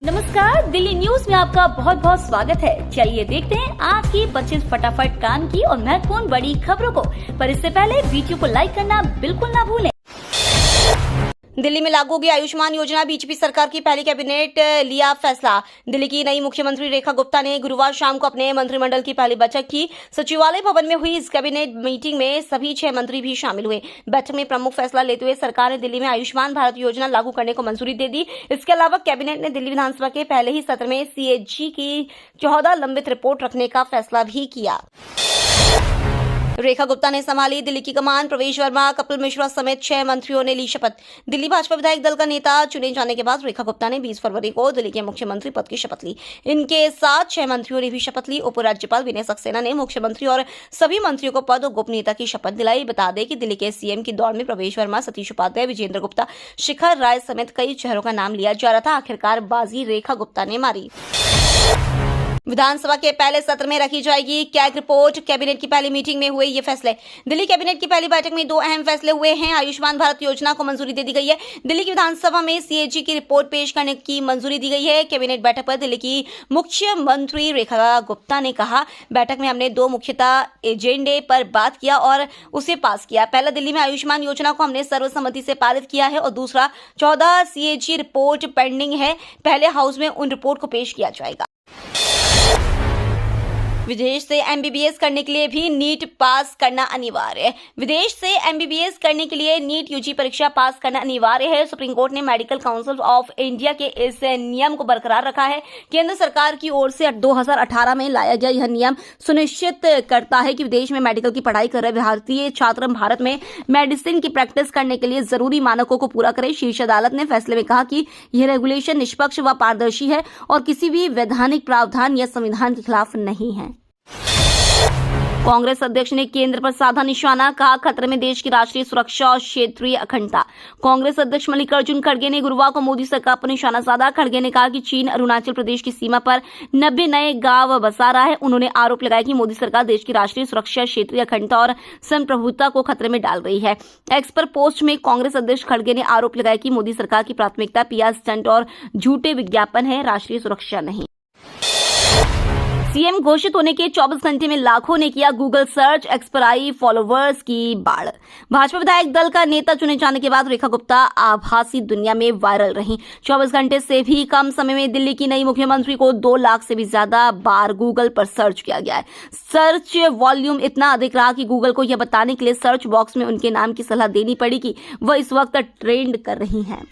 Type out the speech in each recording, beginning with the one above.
नमस्कार, दिल्ली न्यूज में आपका बहुत बहुत स्वागत है। चलिए देखते हैं आज की 25 फटाफट काम की और महत्वपूर्ण बड़ी खबरों को। पर इससे पहले वीडियो को लाइक करना बिल्कुल ना भूलें। दिल्ली में लागू होगी आयुष्मान योजना, बीजेपी सरकार की पहली कैबिनेट लिया फैसला। दिल्ली की नई मुख्यमंत्री रेखा गुप्ता ने गुरुवार शाम को अपने मंत्रिमंडल की पहली बैठक की। सचिवालय भवन में हुई इस कैबिनेट मीटिंग में सभी 6 मंत्री भी शामिल हुए। बैठक में प्रमुख फैसला लेते हुए सरकार ने दिल्ली में आयुष्मान भारत योजना लागू करने को मंजूरी दे दी। इसके अलावा कैबिनेट ने दिल्ली विधानसभा के पहले ही सत्र में सीएजी की 14 लंबित रिपोर्ट रखने का फैसला भी किया। रेखा गुप्ता ने संभाली दिल्ली की कमान। प्रवेश वर्मा, कपिल मिश्रा समेत 6 मंत्रियों ने ली शपथ। दिल्ली भाजपा विधायक दल का नेता चुने जाने के बाद रेखा गुप्ता ने 20 फरवरी को दिल्ली के मुख्यमंत्री पद की शपथ ली। इनके साथ 6 मंत्रियों ने भी शपथ ली। उपराज्यपाल विनय सक्सेना ने मुख्यमंत्री और सभी मंत्रियों को पद और गोपनीयता की शपथ दिलाई। बता दें कि दिल्ली के सीएम की दौड़ में प्रवेश वर्मा, सतीश उपाध्याय, विजेंद्र गुप्ता, शिखर राय समेत कई चेहरों का नाम लिया जा रहा था। आखिरकार बाजी रेखा गुप्ता ने मारी। विधानसभा के पहले सत्र में रखी जाएगी कैग रिपोर्ट। कैबिनेट की पहली मीटिंग में हुए ये फैसले। दिल्ली कैबिनेट की पहली बैठक में 2 अहम फैसले हुए हैं। आयुष्मान भारत योजना को मंजूरी दे दी गई है। दिल्ली की विधानसभा में सीएजी की रिपोर्ट पेश करने की मंजूरी दी गई है। कैबिनेट बैठक पर दिल्ली की मुख्यमंत्री रेखा गुप्ता ने कहा, बैठक में हमने 2 मुख्यतः एजेंडे पर बात किया और उसे पास किया। पहला, दिल्ली में आयुष्मान योजना को हमने सर्वसम्मति से पारित किया है और दूसरा 14 सीएजी रिपोर्ट पेंडिंग है। पहले हाउस में उन रिपोर्ट को पेश किया जाएगा। विदेश से एमबीबीएस करने के लिए भी नीट पास करना अनिवार्य है। विदेश से एमबीबीएस करने के लिए नीट यूजी परीक्षा पास करना अनिवार्य है। सुप्रीम कोर्ट ने मेडिकल काउंसिल ऑफ इंडिया के इस नियम को बरकरार रखा है। केंद्र सरकार की ओर से 2018 में लाया गया यह नियम सुनिश्चित करता है कि विदेश में मेडिकल की पढ़ाई कर रहे भारतीय छात्र भारत में मेडिसिन की प्रैक्टिस करने के लिए जरूरी मानकों को पूरा करें। शीर्ष अदालत ने फैसले में कहा कि यह रेगुलेशन निष्पक्ष व पारदर्शी है और किसी भी वैधानिक प्रावधान या संविधान के खिलाफ नहीं है। कांग्रेस अध्यक्ष ने केंद्र पर साधा निशाना, कहा खतरे में देश की राष्ट्रीय सुरक्षा और क्षेत्रीय अखंडता। कांग्रेस अध्यक्ष मल्लिकार्जुन खड़गे ने गुरुवार को मोदी सरकार पर निशाना साधा। खड़गे ने कहा कि चीन अरुणाचल प्रदेश की सीमा पर 90 नए गांव बसा रहा है। उन्होंने आरोप लगाया कि मोदी सरकार देश की राष्ट्रीय सुरक्षा, क्षेत्रीय अखंडता और संप्रभुता को खतरे में डाल रही है। एक्स पर पोस्ट में कांग्रेस अध्यक्ष खड़गे ने आरोप लगाया कि मोदी सरकार की प्राथमिकता पीआर स्टंट और झूठे विज्ञापन है, राष्ट्रीय सुरक्षा नहीं। सीएम घोषित होने के 24 घंटे में लाखों ने किया गूगल सर्च, एक्स पर आई फॉलोवर्स की बाढ़। भाजपा विधायक दल का नेता चुने जाने के बाद रेखा गुप्ता आभासी दुनिया में वायरल रही। 24 घंटे से भी कम समय में दिल्ली की नई मुख्यमंत्री को 2 लाख से भी ज्यादा बार गूगल पर सर्च किया गया है। सर्च वॉल्यूम इतना अधिक रहा कि गूगल को यह बताने के लिए सर्च बॉक्स में उनके नाम की सलाह देनी पड़ी कि वह इस वक्त ट्रेंड कर रही हैं।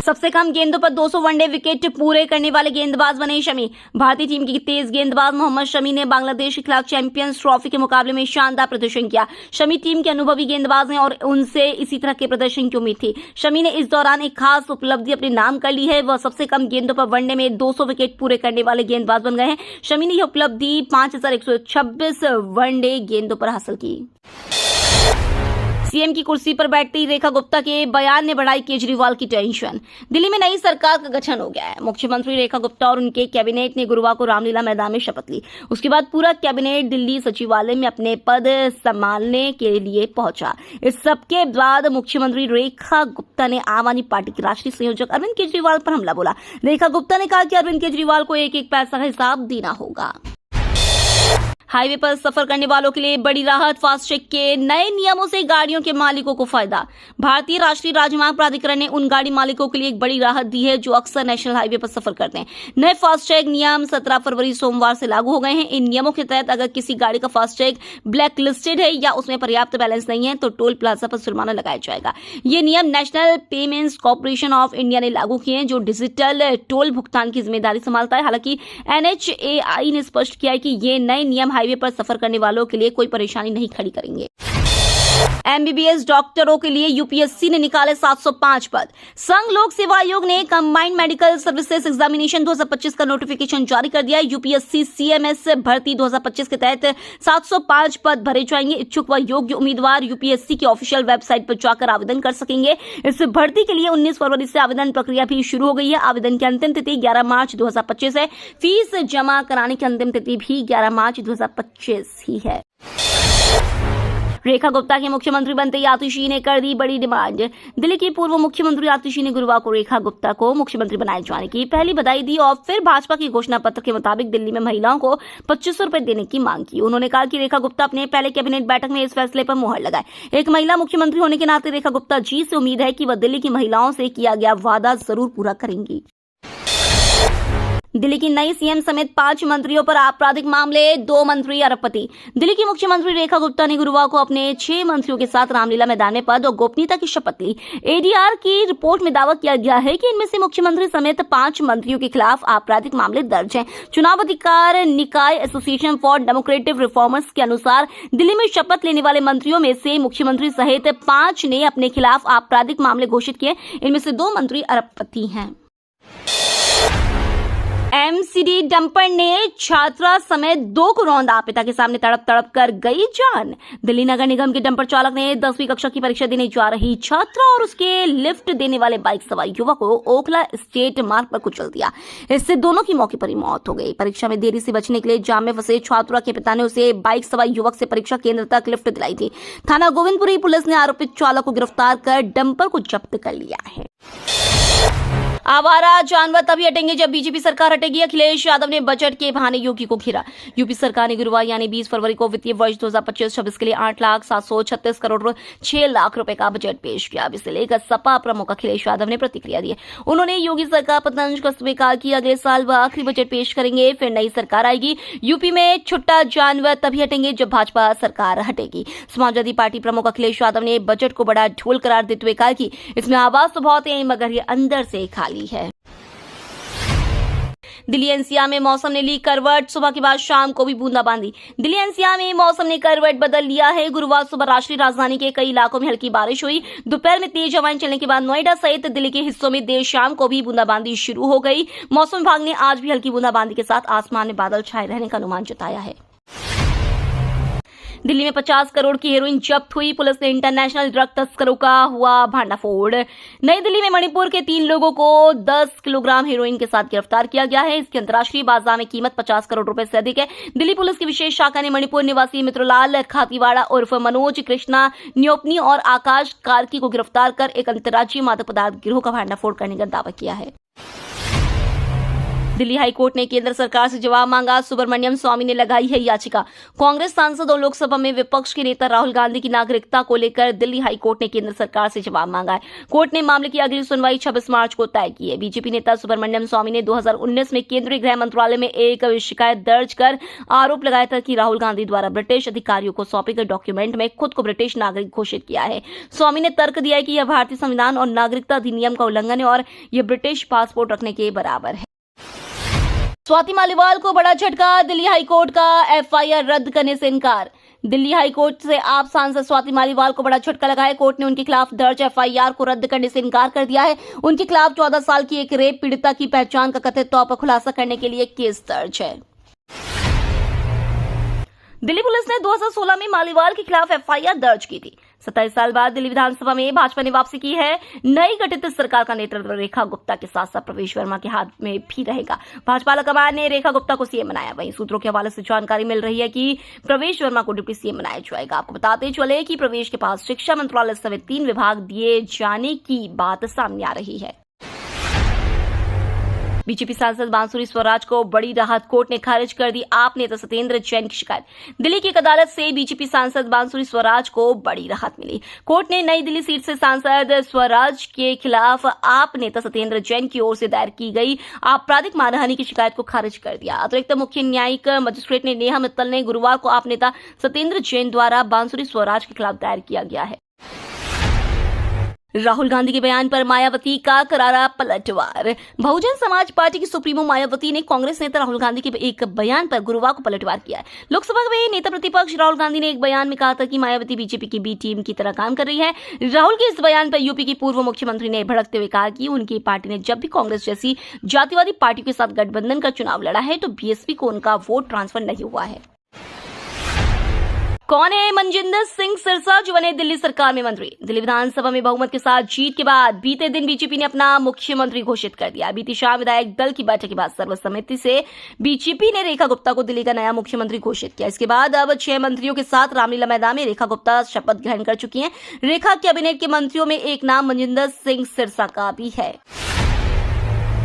सबसे कम गेंदों पर 200 वनडे विकेट पूरे करने वाले गेंदबाज बने शमी। भारतीय टीम की तेज गेंदबाज मोहम्मद शमी ने बांग्लादेश के खिलाफ चैंपियंस ट्रॉफी के मुकाबले में शानदार प्रदर्शन किया। शमी टीम के अनुभवी गेंदबाज हैं और उनसे इसी तरह के प्रदर्शन की उम्मीद थी। शमी ने इस दौरान एक खास उपलब्धि अपने नाम कर ली है। वह सबसे कम गेंदों पर वनडे में 200 विकेट पूरे करने वाले गेंदबाज बन गए हैं। शमी ने यह उपलब्धि 5126 वनडे गेंदों पर हासिल की। सीएम की कुर्सी पर बैठते ही रेखा गुप्ता के बयान ने बढ़ाई केजरीवाल की टेंशन। दिल्ली में नई सरकार का गठन हो गया है। मुख्यमंत्री रेखा गुप्ता और उनके कैबिनेट ने गुरुवार को रामलीला मैदान में शपथ ली। उसके बाद पूरा कैबिनेट दिल्ली सचिवालय में अपने पद संभालने के लिए पहुंचा। इस सबके बाद मुख्यमंत्री रेखा गुप्ता ने आम आदमी पार्टी के राष्ट्रीय संयोजक अरविंद केजरीवाल पर हमला बोला। रेखा गुप्ता ने कहा कि अरविंद केजरीवाल को एक एक पैसा का हिसाब देना होगा। हाईवे पर सफर करने वालों के लिए बड़ी राहत, फास्टैग के नए नियमों से गाड़ियों के मालिकों को फायदा। भारतीय राष्ट्रीय राजमार्ग प्राधिकरण ने उन गाड़ी मालिकों के लिए एक बड़ी राहत दी है जो अक्सर नेशनल हाईवे पर सफर करते हैं। नए फास्टैग नियम 17 फरवरी सोमवार से लागू हो गए हैं। इन नियमों के तहत अगर किसी गाड़ी का फास्टैग ब्लैक लिस्टेड है या उसमें पर्याप्त बैलेंस नहीं है तो टोल प्लाजा पर जुर्माना लगाया जाएगा। ये नियम national payments corporation of India ने लागू किए हैं जो डिजिटल टोल भुगतान की जिम्मेदारी संभालता है। हालांकि NHAI ने स्पष्ट किया है कि ये नए नियम हाईवे पर सफर करने वालों के लिए कोई परेशानी नहीं खड़ी करेंगे। एमबीबीएस डॉक्टरों के लिए यूपीएससी ने निकाले 705 पद। संघ लोक सेवा आयोग ने कंबाइंड मेडिकल सर्विसेज एग्जामिनेशन 2025 का नोटिफिकेशन जारी कर दिया है। यूपीएससी सीएमएस भर्ती 2025 के तहत 705 पद भरे जाएंगे। इच्छुक व योग्य उम्मीदवार यूपीएससी की ऑफिशियल वेबसाइट पर जाकर आवेदन कर सकेंगे। इस भर्ती के लिए 19 फरवरी से आवेदन प्रक्रिया भी शुरू हो गई है। आवेदन की अंतिम तिथि 11 मार्च 2025 है। फीस जमा कराने की अंतिम तिथि भी 11 मार्च 2025 ही है। रेखा गुप्ता के मुख्यमंत्री बनते ही आतिशी ने कर दी बड़ी डिमांड। दिल्ली की पूर्व मुख्यमंत्री आतिशी ने गुरुवार को रेखा गुप्ता को मुख्यमंत्री बनाए जाने की पहली बधाई दी और फिर भाजपा के घोषणा पत्र के मुताबिक दिल्ली में महिलाओं को 2500 रुपए देने की मांग की। उन्होंने कहा कि रेखा गुप्ता अपने पहले कैबिनेट बैठक में इस फैसले पर मुहर लगाए। एक महिला मुख्यमंत्री होने के नाते रेखा गुप्ता जी से उम्मीद है कि वह दिल्ली की महिलाओं से किया गया वादा जरूर पूरा करेंगी। दिल्ली की नई सीएम समेत 5 मंत्रियों पर आपराधिक मामले, 2 मंत्री अरबपति। दिल्ली की मुख्यमंत्री रेखा गुप्ता ने गुरुवार को अपने 6 मंत्रियों के साथ रामलीला मैदान में पद और गोपनीयता की शपथ ली। एडीआर की रिपोर्ट में दावा किया गया है कि इनमें से मुख्यमंत्री समेत 5 मंत्रियों के खिलाफ आपराधिक मामले दर्ज हैं। चुनाव अधिकार निकाय एसोसिएशन फॉर डेमोक्रेटिक रिफॉर्मर्स के अनुसार दिल्ली में शपथ लेने वाले मंत्रियों में से मुख्यमंत्री सहित 5 ने अपने खिलाफ आपराधिक मामले घोषित किए। इनमें से 2 मंत्री अरबपति हैं। एमसीडी डंपर ने छात्रा समेत 2 को रौंदा, पिता के सामने तड़प तड़प कर गई जान। दिल्ली नगर निगम के डंपर चालक ने 10वीं कक्षा की परीक्षा देने जा रही छात्रा और उसके लिफ्ट देने वाले बाइक सवार युवक को ओखला स्टेट मार्ग पर कुचल दिया। इससे दोनों की मौके पर ही मौत हो गई। परीक्षा में देरी से बचने के लिए जाम में फंसे छात्रा के पिता ने उसे बाइक सवार युवक से परीक्षा केंद्र तक लिफ्ट दिलाई थी। थाना गोविंदपुरी पुलिस ने आरोपित चालक को गिरफ्तार कर डंपर को जब्त कर लिया है। आवारा जानवर तभी हटेंगे जब बीजेपी सरकार हटेगी, अखिलेश यादव ने बजट के बहाने योगी को घेरा। यूपी सरकार ने गुरुवार यानी 20 फरवरी को वित्तीय वर्ष 2025-26 के लिए 8,736 करोड़ 6 लाख रुपए का बजट पेश किया। अब इसे लेकर सपा प्रमुख अखिलेश यादव ने प्रतिक्रिया दी। उन्होंने योगी सरकार पतन करते हुए कहा कि अगले साल वह आखिरी बजट पेश करेंगे, फिर नई सरकार आएगी। यूपी में छुट्टा जानवर तभी हटेंगे जब भाजपा सरकार हटेगी। समाजवादी पार्टी प्रमुख अखिलेश यादव ने बजट को बड़ा ढोल करार देते हुए कहा कि इसमें आवाज तो बहुत है मगर ये अंदर से खाली है। दिल्ली एनसीआर में मौसम ने ली करवट, सुबह के बाद शाम को भी बूंदाबांदी। दिल्ली एनसीआर में मौसम ने करवट बदल लिया है। गुरुवार सुबह राष्ट्रीय राजधानी के कई इलाकों में हल्की बारिश हुई। दोपहर में तेज हवाएं चलने के बाद नोएडा सहित दिल्ली के हिस्सों में देर शाम को भी बूंदाबांदी शुरू हो गई। मौसम विभाग ने आज भी हल्की बूंदाबांदी के साथ आसमान में बादल छाए रहने का अनुमान जताया है। दिल्ली में 50 करोड़ की हेरोइन जब्त हुई। पुलिस ने इंटरनेशनल ड्रग तस्करों का हुआ भांडाफोड़। नई दिल्ली में मणिपुर के 3 लोगों को 10 किलोग्राम हेरोइन के साथ गिरफ्तार किया गया है। इसकी अंतर्राष्ट्रीय बाजार में कीमत 50 करोड़ रुपए से अधिक है। दिल्ली पुलिस की विशेष शाखा ने मणिपुर निवासी मित्रलाल खातीवाड़ा उर्फ मनोज कृष्णा न्योपनी और आकाश कार्की को गिरफ्तार कर एक अंतर्राज्यीय मादक पदार्थ गिरोह का भांडाफोड़ करने का दावा किया है। दिल्ली हाईकोर्ट ने केंद्र सरकार से जवाब मांगा। सुब्रमण्यम स्वामी ने लगाई है याचिका। कांग्रेस सांसद और लोकसभा में विपक्ष के नेता राहुल गांधी की नागरिकता को लेकर दिल्ली हाईकोर्ट ने केंद्र सरकार से जवाब मांगा है। कोर्ट ने मामले की अगली सुनवाई 26 मार्च को तय की है। बीजेपी नेता सुब्रमण्यम स्वामी ने 2019 में केंद्रीय गृह मंत्रालय में एक शिकायत दर्ज कर आरोप लगाया था कि राहुल गांधी द्वारा ब्रिटिश अधिकारियों को सौंपे गए डॉक्यूमेंट में खुद को ब्रिटिश नागरिक घोषित किया है। स्वामी ने तर्क दिया है कि यह भारतीय संविधान और नागरिकता अधिनियम का उल्लंघन है और यह ब्रिटिश पासपोर्ट रखने के बराबर है। स्वाति मालीवाल को बड़ा झटका। दिल्ली हाईकोर्ट का एफआईआर रद्द करने से इनकार। दिल्ली हाईकोर्ट से आप सांसद स्वाति मालीवाल को बड़ा झटका लगा है। कोर्ट ने उनके खिलाफ दर्ज एफआईआर को रद्द करने से इनकार कर दिया है। उनके खिलाफ 14 साल की एक रेप पीड़िता की पहचान का कथित तौर पर खुलासा करने के लिए केस दर्ज है। दिल्ली पुलिस ने 2016 में मालीवाल के खिलाफ एफआईआर दर्ज की थी। 27 साल बाद दिल्ली विधानसभा में भाजपा ने वापसी की है। नई गठित सरकार का नेतृत्व रेखा गुप्ता के साथ साथ प्रवेश वर्मा के हाथ में भी रहेगा। भाजपा हाईकमान ने रेखा गुप्ता को सीएम बनाया। वहीं सूत्रों के हवाले से जानकारी मिल रही है कि प्रवेश वर्मा को डिप्टी सीएम बनाया जाएगा। आपको बताते चले कि प्रवेश के पास शिक्षा मंत्रालय समेत 3 विभाग दिए जाने की बात सामने आ रही है। बीजेपी सांसद बांसुरी स्वराज को बड़ी राहत। कोर्ट ने खारिज कर दी आप नेता सत्येंद्र जैन की शिकायत। दिल्ली की एक अदालत से बीजेपी सांसद बांसुरी स्वराज को बड़ी राहत मिली। कोर्ट ने नई दिल्ली सीट से सांसद स्वराज के खिलाफ आप नेता सत्येंद्र जैन की ओर से दायर की गई आपराधिक मानहानि की शिकायत को खारिज कर दिया। अतिरिक्त मुख्य न्यायिक मजिस्ट्रेट ने नेहा मित्तल ने गुरुवार को आप नेता सत्येंद्र जैन द्वारा बांसुरी स्वराज के खिलाफ दायर किया गया है। राहुल गांधी के बयान पर मायावती का करारा पलटवार। बहुजन समाज पार्टी की सुप्रीमो मायावती ने कांग्रेस नेता राहुल गांधी के एक बयान पर गुरुवार को पलटवार किया है। लोकसभा में नेता प्रतिपक्ष राहुल गांधी ने एक बयान में कहा था कि मायावती बीजेपी की बी टीम की तरह काम कर रही है। राहुल के इस बयान पर यूपी की पूर्व मुख्यमंत्री ने भड़कते हुए कहा कि उनकी पार्टी ने जब भी कांग्रेस जैसी जातिवादी पार्टियों के साथ गठबंधन का चुनाव लड़ा है तो बीएसपी को उनका वोट ट्रांसफर नहीं हुआ है। कौन है मनजिंदर सिंह सिरसा जो बने दिल्ली सरकार में मंत्री? दिल्ली विधानसभा में बहुमत के साथ जीत के बाद बीते दिन बीजेपी ने अपना मुख्यमंत्री घोषित कर दिया। बीती शाम विधायक दल की बैठक के बाद सर्वसम्मति से बीजेपी ने रेखा गुप्ता को दिल्ली का नया मुख्यमंत्री घोषित किया। इसके बाद अब 6 मंत्रियों के साथ रामलीला मैदान में रेखा गुप्ता शपथ ग्रहण कर चुकी हैं। रेखा कैबिनेट के मंत्रियों में एक नाम मनजिंदर सिंह सिरसा का भी है।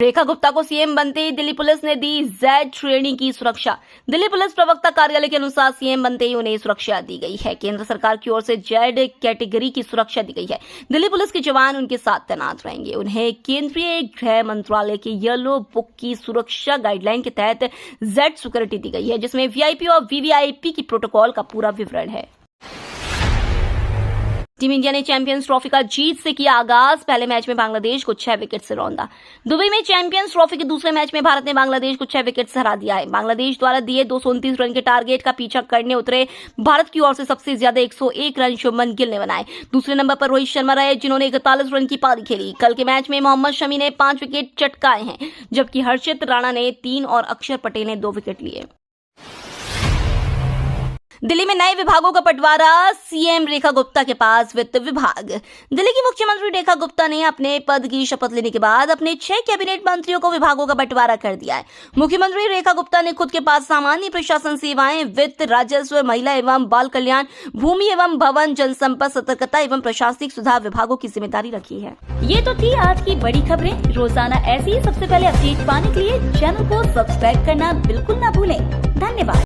रेखा गुप्ता को सीएम बनते ही दिल्ली पुलिस ने दी Z श्रेणी की सुरक्षा। दिल्ली पुलिस प्रवक्ता कार्यालय के अनुसार सीएम बनते ही उन्हें सुरक्षा दी गई है। केंद्र सरकार की ओर से Z कैटेगरी की सुरक्षा दी गई है। दिल्ली पुलिस के जवान उनके साथ तैनात रहेंगे। उन्हें केंद्रीय गृह मंत्रालय के येलो बुक की सुरक्षा गाइडलाइन के तहत Z सिक्योरिटी दी गई है, जिसमें वीआईपी और वीवीआईपी की प्रोटोकॉल का पूरा विवरण है। टीम इंडिया ने चैंपियंस ट्रॉफी का जीत से किया आगाज। पहले मैच में बांग्लादेश को 6 विकेट से रौंदा। दुबई में चैंपियंस ट्रॉफी के दूसरे मैच में भारत ने बांग्लादेश को 6 विकेट से हरा दिया है। बांग्लादेश द्वारा दिए 229 रन के टारगेट का पीछा करने उतरे भारत की ओर से सबसे ज्यादा 101 रन शुभमन गिल ने बनाए। दूसरे नंबर पर रोहित शर्मा रहे, जिन्होंने 41 रन की पारी खेली। कल के मैच में मोहम्मद शमी ने 5 विकेट चटकाए हैं, जबकि हर्षित राणा ने 3 और अक्षर पटेल ने 2 विकेट लिए। दिल्ली में नए विभागों का बंटवारा। सीएम रेखा गुप्ता के पास वित्त विभाग। दिल्ली की मुख्यमंत्री रेखा गुप्ता ने अपने पद की शपथ लेने के बाद अपने 6 कैबिनेट मंत्रियों को विभागों का बंटवारा कर दिया है। मुख्यमंत्री रेखा गुप्ता ने खुद के पास सामान्य प्रशासन सेवाएं, वित्त, राजस्व, महिला एवं बाल कल्याण, भूमि एवं भवन, जनसंपर्क, सतर्कता एवं प्रशासनिक सुधार विभागों की जिम्मेदारी रखी है। ये तो थी आज की बड़ी खबरें। रोजाना ऐसी ही सबसे पहले अपडेट पाने के लिए चैनल को सब्सक्राइब करना बिल्कुल ना भूलें। धन्यवाद।